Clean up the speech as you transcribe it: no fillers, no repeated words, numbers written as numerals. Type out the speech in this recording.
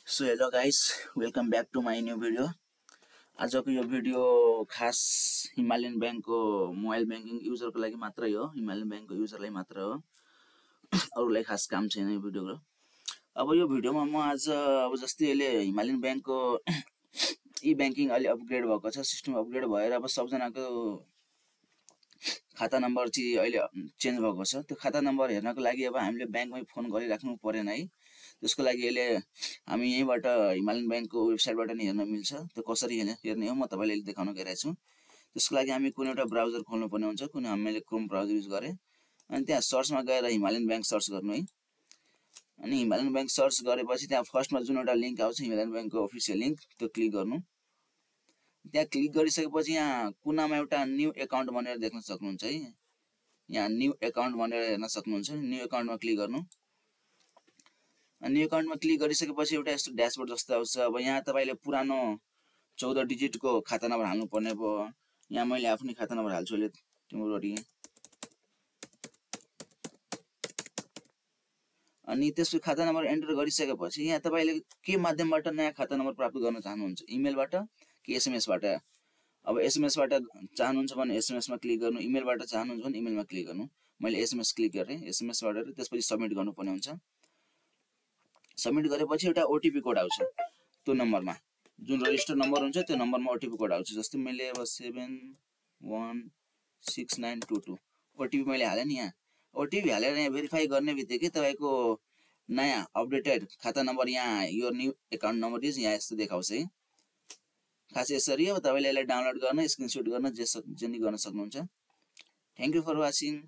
So hello guys, welcome back to my new video. आजको यो video खास Himalayan बैंकको मोबाइल बैंकिङ युजरको लागि मात्रै हो। हिमालयन बैंकको युजरलाई मात्र हो, अरूलाई खास काम छैन यो भिडियोको। अब यो भिडियोमा म आज जस्तै अहिले हिमालयन बैंकको ई बैंकिङ अलि अपग्रेड भएको छ, सिस्टम अपग्रेड भएर अब सबजनाको खाता नम्बर चाहिँ अहिले चेन्ज भएको छ। त्यो खाता नम्बर हेर्नको लागि अब हामीले बैंकमै फोन गरिराख्नु परेन है। त्यसको लागि अहिले हामी यहीँबाट हिमालयन बैंकको वेबसाइटबाट नि हेर्न मिल्छ। त्यो कसरी हेर्ने हो म तपाईँलाई अहिले देखाउन गइरहेको छु। त्यसको लागि हामी कुनै एउटा ब्राउजर खोल्नुपर्ने हुन्छ। कुनै हामीले क्रोम ब्राउजर युज गरेँ अनि त्यहाँ सर्चमा गएर हिमालयन बैंक सर्च गर्नु है। अनि हिमालयन बैंक सर्च गरेपछि त्यहाँ फर्स्टमा जुन एउटा लिङ्क आउँछ हिमालयन बैंकको अफिसियल लिङ्क, त्यो क्लिक गर्नु। त्यहाँ क्लिक गरिसकेपछि यहाँ कुनामा एउटा न्यू एकाउन्ट भनेर देख्न सक्नुहुन्छ है। यहाँ न्यू एकाउन्ट भनेर हेर्न सक्नुहुन्छ। न्यू एकाउन्टमा क्लिक गर्नु। न्यू एकाउन्टमा क्लिक गरिसकेपछि एउटा यस्तो ड्यासबोर्ड जस्तो आउँछ। अब यहाँ तपाईले पुरानो 14 डिजिटको खाता नम्बर हाल्नु पर्ने भयो। यहाँ मैले आफ्नै खाता नम्बर हाल्छु अहिले तिम्रो। अनि त्यसको खाता नम्बर एन्टर गरिसकेपछि यहाँ तपाईले के माध्यमबाट नयाँ खाता नम्बर प्राप्त गर्न चाहनुहुन्छ, इमेलबाट कि एसएमएसबाट। अब एसएमएसबाट चाहनुहुन्छ भने एसएमएसमा क्लिक गर्नु, इमेलबाट चाहनुहुन्छ भने इमेलमा क्लिक गर्नु। मैले एसएमएस क्लिक गरेँ, एसएमएसबाट त्यसपछि सबमिट गर्नुपर्ने हुन्छ। सबमिट गरेपछि एउटा ओटिपी कोड आउँछ। त्यो नम्बरमा जुन रजिस्टर नम्बर हुन्छ त्यो नम्बरमा ओटिपी कोड आउँछ। जस्तै मैले अब 716922 ओटिपी मैले हालेँ नि। यहाँ ओटिपी हालेर यहाँ भेरिफाई गर्ने बित्तिकै तपाईको नयाँ अपडेटेड खाता नम्बर यहाँ यो न्यू एकाउन्ट नम्बर इज यहाँ यस्तो देखाउँछ है। खास यसरी हो, तपाईले यसलाई डाउनलोड गर्न, स्क्रिनशट गर्न जे नि गर्न सक्नुहुन्छ। Thank you for watching.